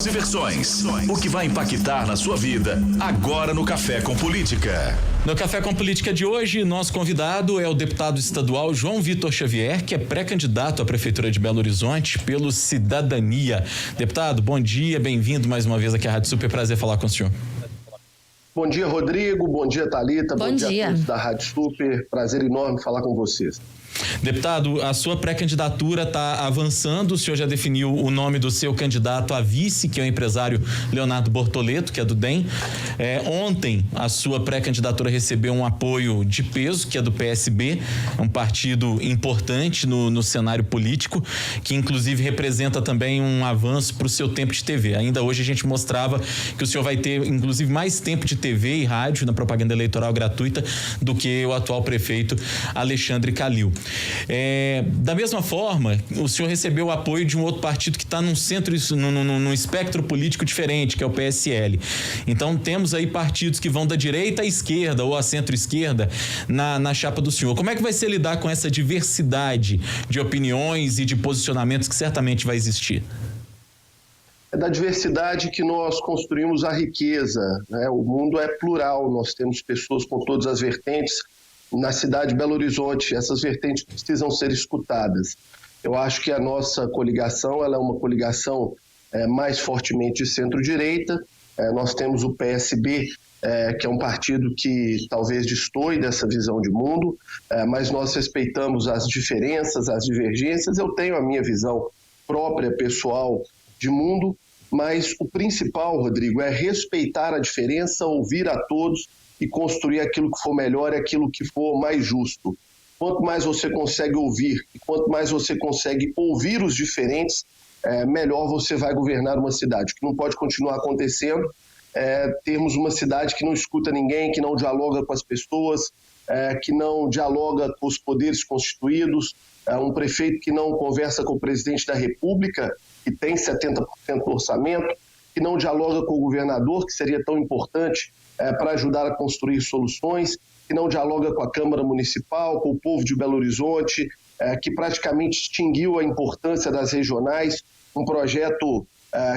Versões. O que vai impactar na sua vida agora no Café com Política. No Café com Política de hoje, nosso convidado é o deputado estadual João Vitor Xavier, que é pré-candidato à Prefeitura de Belo Horizonte pelo Cidadania. Deputado, bom dia, bem-vindo mais uma vez aqui à Rádio Super, prazer falar com o senhor. Bom dia, Rodrigo, bom dia, Thalita, bom dia a todos da Rádio Super, prazer enorme falar com vocês. Deputado, a sua pré-candidatura está avançando, o senhor já definiu o nome do seu candidato a vice, que é o empresário Leonardo Bortoleto, que é do DEM. Ontem, a sua pré-candidatura recebeu um apoio de peso, que é do PSB, um partido importante no cenário político, que inclusive representa também um avanço para o seu tempo de TV. Ainda hoje a gente mostrava que o senhor vai ter, inclusive, mais tempo de TV e rádio na propaganda eleitoral gratuita do que o atual prefeito Alexandre Calil. Da mesma forma, o senhor recebeu o apoio de um outro partido que está num espectro político diferente, que é o PSL. Então temos aí partidos que vão da direita à esquerda ou à centro-esquerda na chapa do senhor. Como é que vai ser lidar com essa diversidade de opiniões e de posicionamentos que certamente vai existir? É da diversidade que nós construímos a riqueza, né? O mundo é plural, nós temos pessoas com todas as vertentes. Na cidade de Belo Horizonte, essas vertentes precisam ser escutadas. Eu acho que a nossa coligação ela é uma coligação mais fortemente de centro-direita. Nós temos o PSB, que é um partido que talvez destoe dessa visão de mundo, mas nós respeitamos as diferenças, as divergências. Eu tenho a minha visão própria, pessoal, de mundo, mas o principal, Rodrigo, é respeitar a diferença, ouvir a todos e construir aquilo que for melhor e aquilo que for mais justo. Quanto mais você consegue ouvir e quanto mais você consegue ouvir os diferentes, melhor você vai governar uma cidade. O que não pode continuar acontecendo é termos uma cidade que não escuta ninguém, que não dialoga com as pessoas, que não dialoga com os poderes constituídos, um prefeito que não conversa com o presidente da República, que tem 70% do orçamento, que não dialoga com o governador, que seria tão importante para ajudar a construir soluções, que não dialoga com a Câmara Municipal, com o povo de Belo Horizonte, que praticamente extinguiu a importância das regionais, um projeto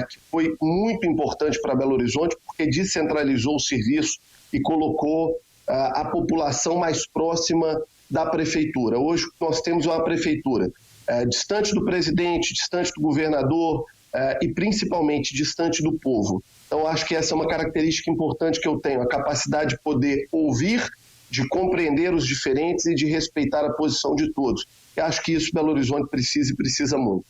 que foi muito importante para Belo Horizonte, porque descentralizou o serviço e colocou a população mais próxima da prefeitura. Hoje nós temos uma prefeitura distante do presidente, distante do governador, e principalmente distante do povo. Então acho que essa é uma característica importante que eu tenho, a capacidade de poder ouvir, de compreender os diferentes e de respeitar a posição de todos. Eu acho que isso Belo Horizonte precisa e precisa muito.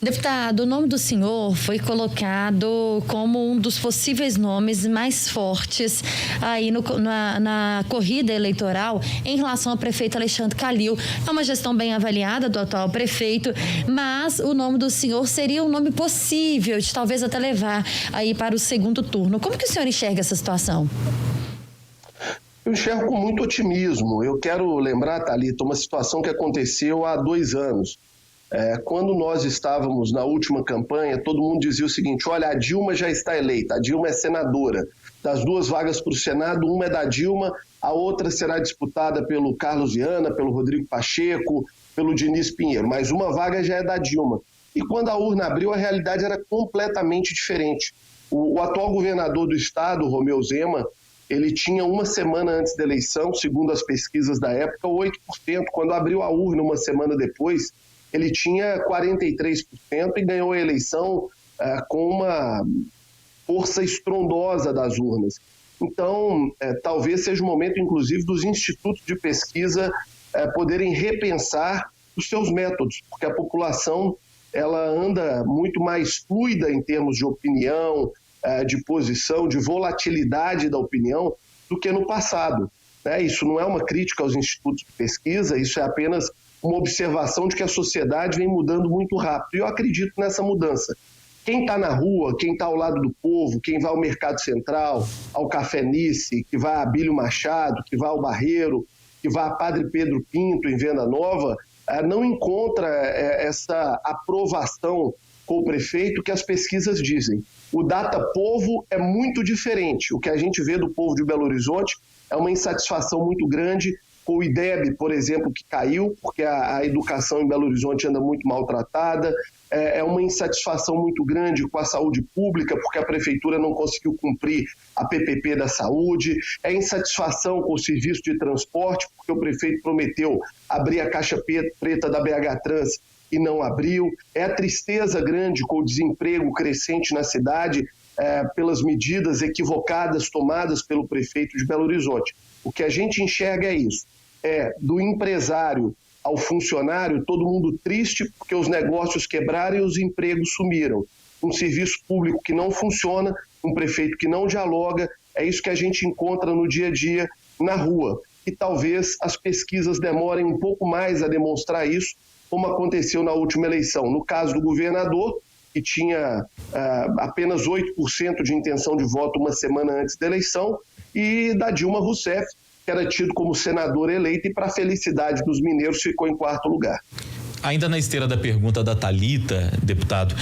Deputado, o nome do senhor foi colocado como um dos possíveis nomes mais fortes aí na corrida eleitoral em relação ao prefeito Alexandre Calil. É uma gestão bem avaliada do atual prefeito, mas o nome do senhor seria um nome possível de talvez até levar aí para o segundo turno. Como que o senhor enxerga essa situação? Eu enxergo com muito otimismo. Eu quero lembrar, Thalita, uma situação que aconteceu há 2 anos. Quando nós estávamos na última campanha, todo mundo dizia o seguinte: olha, a Dilma já está eleita, a Dilma é senadora. Das 2 vagas para o Senado, uma é da Dilma, a outra será disputada pelo Carlos Viana, pelo Rodrigo Pacheco, pelo Diniz Pinheiro, mas uma vaga já é da Dilma. E quando a urna abriu, a realidade era completamente diferente. O atual governador do estado, Romeu Zema, ele tinha uma semana antes da eleição, segundo as pesquisas da época, 8%. Quando abriu a urna uma semana depois, ele tinha 43% e ganhou a eleição com uma força estrondosa das urnas. Então, talvez seja o momento, inclusive, dos institutos de pesquisa poderem repensar os seus métodos, porque a população ela anda muito mais fluida em termos de opinião, de posição, de volatilidade da opinião do que no passado. Isso não é uma crítica aos institutos de pesquisa, isso é apenas uma observação de que a sociedade vem mudando muito rápido. E eu acredito nessa mudança. Quem está na rua, quem está ao lado do povo, quem vai ao Mercado Central, ao Café Nice, que vai a Abílio Machado, que vai ao Barreiro, que vai a Padre Pedro Pinto em Venda Nova, não encontra essa aprovação com o prefeito que as pesquisas dizem. O Data Povo é muito diferente. O que a gente vê do povo de Belo Horizonte é uma insatisfação muito grande com o IDEB, por exemplo, que caiu, porque a educação em Belo Horizonte anda muito maltratada, é uma insatisfação muito grande com a saúde pública, porque a prefeitura não conseguiu cumprir a PPP da saúde, é insatisfação com o serviço de transporte, porque o prefeito prometeu abrir a caixa preta da BH Trans e não abriu, é a tristeza grande com o desemprego crescente na cidade, pelas medidas equivocadas tomadas pelo prefeito de Belo Horizonte. O que a gente enxerga é isso, do empresário ao funcionário, todo mundo triste porque os negócios quebraram e os empregos sumiram. Um serviço público que não funciona, um prefeito que não dialoga, é isso que a gente encontra no dia a dia na rua. E talvez as pesquisas demorem um pouco mais a demonstrar isso, como aconteceu na última eleição. No caso do governador, que tinha apenas 8% de intenção de voto uma semana antes da eleição, e da Dilma Rousseff, que era tido como senador eleito e, para a felicidade dos mineiros, ficou em 4º lugar. Ainda na esteira da pergunta da Thalita, deputado,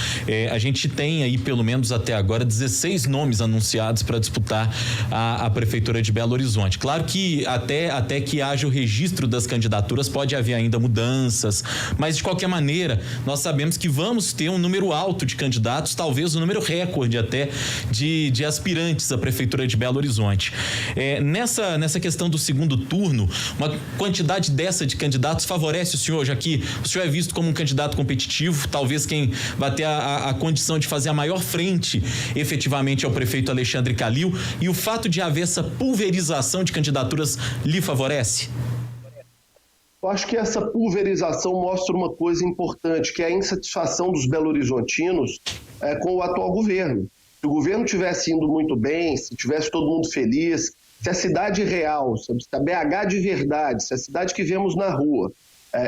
a gente tem aí, pelo menos até agora, 16 nomes anunciados para disputar a Prefeitura de Belo Horizonte. Claro que até que haja o registro das candidaturas pode haver ainda mudanças, mas de qualquer maneira, nós sabemos que vamos ter um número alto de candidatos, talvez um número recorde até de aspirantes à Prefeitura de Belo Horizonte. Nessa questão do segundo turno, uma quantidade dessa de candidatos favorece o senhor, já que o senhor é visto como um candidato competitivo, talvez quem vai ter a condição de fazer a maior frente efetivamente é o prefeito Alexandre Calil, e o fato de haver essa pulverização de candidaturas lhe favorece? Eu acho que essa pulverização mostra uma coisa importante, que é a insatisfação dos belo-horizontinos com o atual governo. Se o governo tivesse indo muito bem, se tivesse todo mundo feliz, se a cidade real, se a BH de verdade, se a cidade que vemos na rua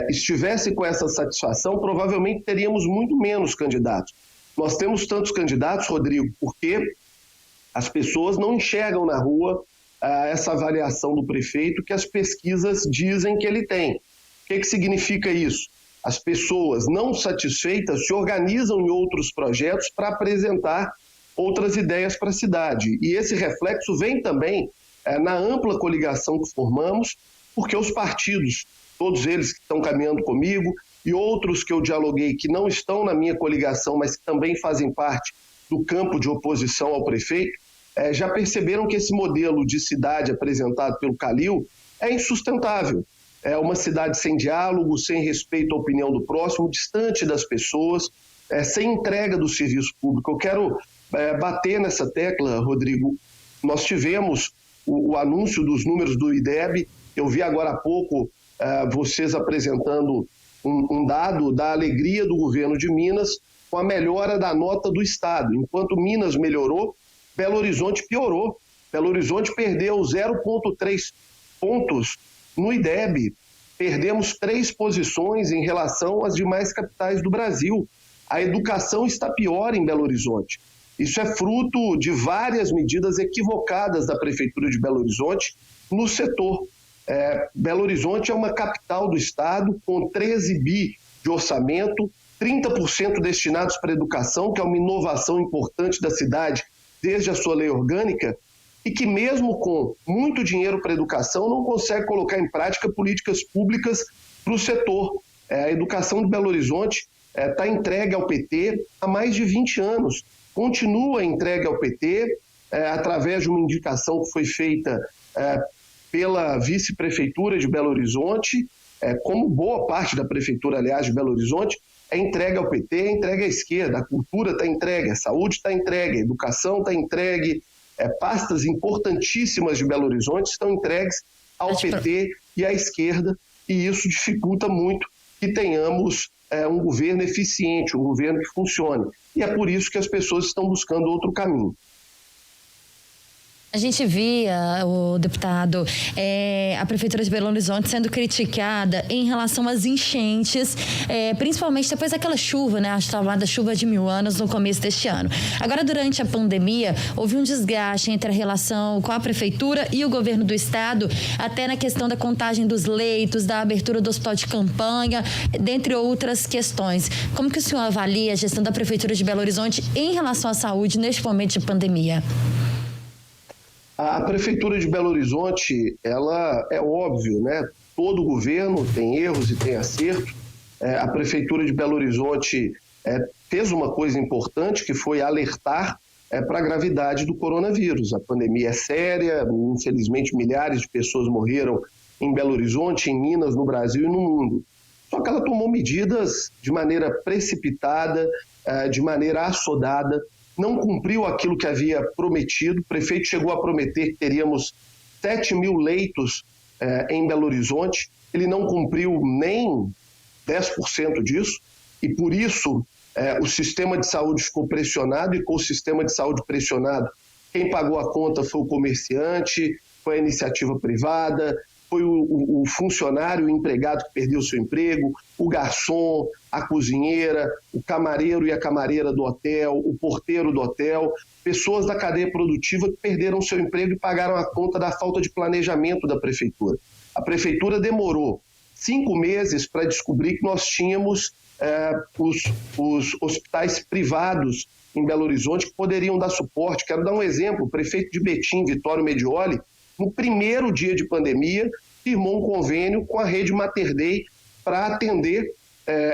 estivesse com essa satisfação, provavelmente teríamos muito menos candidatos. Nós temos tantos candidatos, Rodrigo, porque as pessoas não enxergam na rua essa avaliação do prefeito que as pesquisas dizem que ele tem. O que significa isso? As pessoas não satisfeitas se organizam em outros projetos para apresentar outras ideias para a cidade. E esse reflexo vem também na ampla coligação que formamos, porque os partidos, todos eles que estão caminhando comigo e outros que eu dialoguei que não estão na minha coligação, mas que também fazem parte do campo de oposição ao prefeito, já perceberam que esse modelo de cidade apresentado pelo Calil é insustentável. É uma cidade sem diálogo, sem respeito à opinião do próximo, distante das pessoas, sem entrega do serviço público. Eu quero bater nessa tecla, Rodrigo. Nós tivemos o anúncio dos números do IDEB, eu vi agora há pouco vocês apresentando um dado da alegria do governo de Minas com a melhora da nota do Estado. Enquanto Minas melhorou, Belo Horizonte piorou. Belo Horizonte perdeu 0,3 pontos no IDEB. Perdemos 3 posições em relação às demais capitais do Brasil. A educação está pior em Belo Horizonte. Isso é fruto de várias medidas equivocadas da Prefeitura de Belo Horizonte no setor. Belo Horizonte é uma capital do estado com 13 bi de orçamento, 30% destinados para a educação, que é uma inovação importante da cidade desde a sua lei orgânica, e que mesmo com muito dinheiro para a educação não consegue colocar em prática políticas públicas para o setor. A educação de Belo Horizonte está entregue ao PT há mais de 20 anos, continua entregue ao PT através de uma indicação que foi feita pela vice-prefeitura de Belo Horizonte, como boa parte da prefeitura, aliás, de Belo Horizonte, é entregue ao PT, é entregue à esquerda, a cultura está entregue, a saúde está entregue, a educação está entregue, pastas importantíssimas de Belo Horizonte estão entregues ao PT e à esquerda, e isso dificulta muito que tenhamos um governo eficiente, um governo que funcione. E é por isso que as pessoas estão buscando outro caminho. A gente via, o deputado, a Prefeitura de Belo Horizonte sendo criticada em relação às enchentes, principalmente depois daquela chuva, né, a chamada chuva de 1000 anos no começo deste ano. Agora, durante a pandemia, houve um desgaste entre a relação com a Prefeitura e o governo do estado, até na questão da contagem dos leitos, da abertura do hospital de campanha, dentre outras questões. Como que o senhor avalia a gestão da Prefeitura de Belo Horizonte em relação à saúde neste momento de pandemia? A Prefeitura de Belo Horizonte, ela é óbvio, né? Todo governo tem erros e tem acertos. A Prefeitura de Belo Horizonte fez uma coisa importante, que foi alertar para a gravidade do coronavírus. A pandemia é séria, infelizmente milhares de pessoas morreram em Belo Horizonte, em Minas, no Brasil e no mundo. Só que ela tomou medidas de maneira precipitada, de maneira assodada, não cumpriu aquilo que havia prometido. O prefeito chegou a prometer que teríamos 7.000 leitos em Belo Horizonte. Ele não cumpriu nem 10% disso e, por isso, o sistema de saúde ficou pressionado, e com o sistema de saúde pressionado, quem pagou a conta foi o comerciante, foi a iniciativa privada, foi o funcionário, o empregado que perdeu seu emprego, o garçom, a cozinheira, o camareiro e a camareira do hotel, o porteiro do hotel, pessoas da cadeia produtiva que perderam seu emprego e pagaram a conta da falta de planejamento da prefeitura. A prefeitura demorou 5 meses para descobrir que nós tínhamos os hospitais privados em Belo Horizonte que poderiam dar suporte. Quero dar um exemplo: o prefeito de Betim, Vitório Medioli, no primeiro dia de pandemia, firmou um convênio com a rede Mater Dei para atender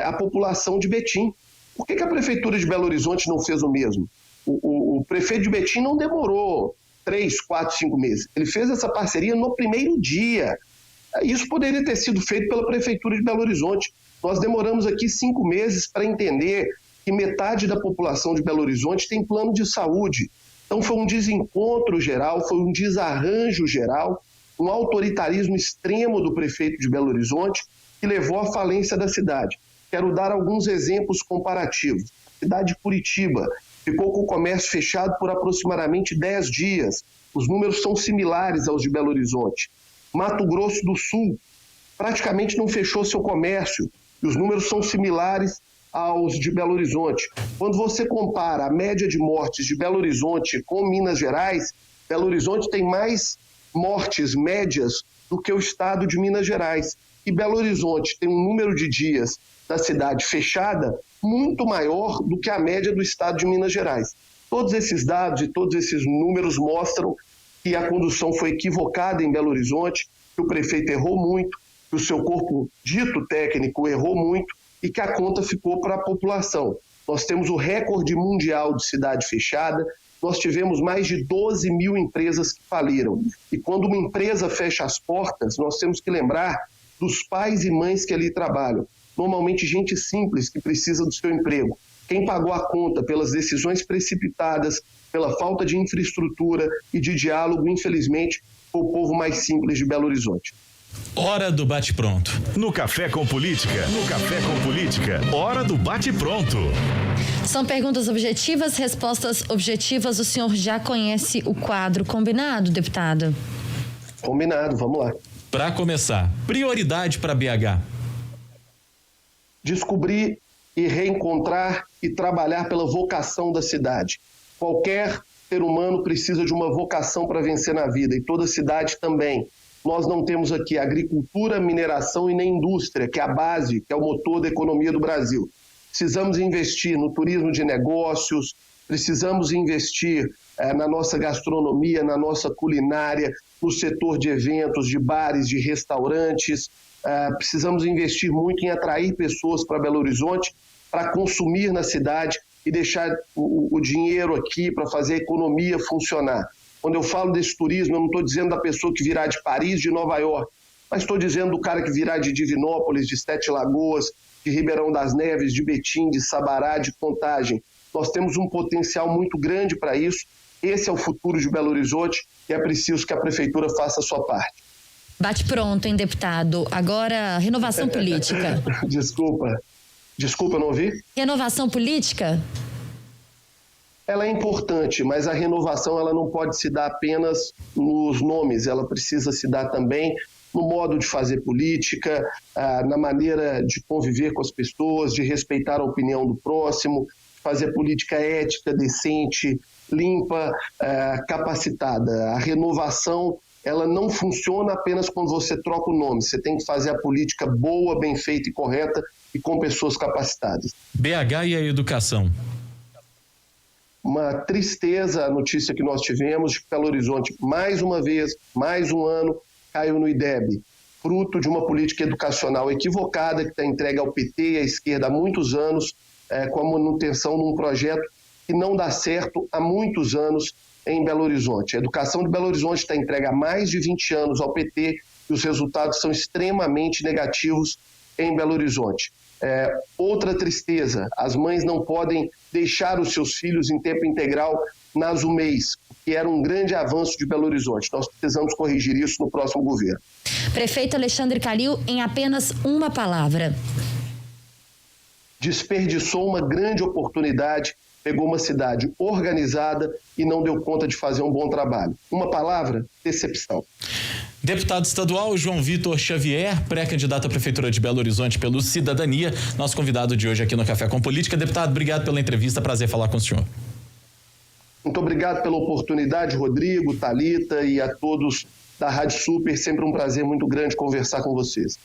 a população de Betim. Por que a Prefeitura de Belo Horizonte não fez o mesmo? O prefeito de Betim não demorou 3, 4, 5 meses. Ele fez essa parceria no primeiro dia. Isso poderia ter sido feito pela Prefeitura de Belo Horizonte. Nós demoramos aqui 5 meses para entender que metade da população de Belo Horizonte tem plano de saúde. Então foi um desencontro geral, foi um desarranjo geral, um autoritarismo extremo do prefeito de Belo Horizonte que levou à falência da cidade. Quero dar alguns exemplos comparativos. A cidade de Curitiba ficou com o comércio fechado por aproximadamente 10 dias. Os números são similares aos de Belo Horizonte. Mato Grosso do Sul praticamente não fechou seu comércio e os números são similares aos de Belo Horizonte. Quando você compara a média de mortes de Belo Horizonte com Minas Gerais, Belo Horizonte tem mais mortes médias do que o estado de Minas Gerais. E Belo Horizonte tem um número de dias da cidade fechada muito maior do que a média do estado de Minas Gerais. Todos esses dados e todos esses números mostram que a condução foi equivocada em Belo Horizonte, que o prefeito errou muito, que o seu corpo dito técnico errou muito e que a conta ficou para a população. Nós temos o recorde mundial de cidade fechada, nós tivemos mais de 12.000 empresas que faliram. E quando uma empresa fecha as portas, nós temos que lembrar dos pais e mães que ali trabalham. Normalmente gente simples que precisa do seu emprego. Quem pagou a conta pelas decisões precipitadas, pela falta de infraestrutura e de diálogo, infelizmente, foi o povo mais simples de Belo Horizonte. Hora do bate-pronto. No Café com Política, hora do bate-pronto. São perguntas objetivas, respostas objetivas. O senhor já conhece o quadro combinado, deputado? Combinado, vamos lá. Para começar, prioridade para BH. Descobrir e reencontrar e trabalhar pela vocação da cidade. Qualquer ser humano precisa de uma vocação para vencer na vida, e toda cidade também. Nós não temos aqui agricultura, mineração e nem indústria, que é a base, que é o motor da economia do Brasil. Precisamos investir no turismo de negócios, precisamos investir na nossa gastronomia, na nossa culinária, no setor de eventos, de bares, de restaurantes. Precisamos investir muito em atrair pessoas para Belo Horizonte, para consumir na cidade e deixar o dinheiro aqui para fazer a economia funcionar. Quando eu falo desse turismo, eu não estou dizendo da pessoa que virá de Paris, de Nova York, mas estou dizendo do cara que virá de Divinópolis, de Sete Lagoas, de Ribeirão das Neves, de Betim, de Sabará, de Contagem. Nós temos um potencial muito grande para isso. Esse é o futuro de Belo Horizonte e é preciso que a Prefeitura faça a sua parte. Bate pronto, hein, deputado? Agora, renovação política. Desculpa, não ouvi? Renovação política? Ela é importante, mas a renovação ela não pode se dar apenas nos nomes, ela precisa se dar também no modo de fazer política, na maneira de conviver com as pessoas, de respeitar a opinião do próximo, fazer política ética, decente, limpa, capacitada. A renovação ela não funciona apenas quando você troca o nome, você tem que fazer a política boa, bem feita e correta e com pessoas capacitadas. BH e a educação. uma tristeza a notícia que nós tivemos de que Belo Horizonte, mais uma vez, mais um ano, caiu no IDEB, fruto de uma política educacional equivocada que está entregue ao PT e à esquerda há muitos anos, com a manutenção de um projeto que não dá certo há muitos anos em Belo Horizonte. A educação de Belo Horizonte está entregue há mais de 20 anos ao PT e os resultados são extremamente negativos em Belo Horizonte. Outra tristeza, as mães não podem deixar os seus filhos em tempo integral nas UMEIs, que era um grande avanço de Belo Horizonte. Nós precisamos corrigir isso no próximo governo. Prefeito Alexandre Calil, em apenas uma palavra. Desperdiçou uma grande oportunidade, pegou uma cidade organizada e não deu conta de fazer um bom trabalho. Uma palavra: decepção. Deputado estadual João Vitor Xavier, pré-candidato à Prefeitura de Belo Horizonte pelo Cidadania, nosso convidado de hoje aqui no Café com Política. Deputado, obrigado pela entrevista, prazer falar com o senhor. Muito obrigado pela oportunidade, Rodrigo, Thalita e a todos da Rádio Super, sempre um prazer muito grande conversar com vocês.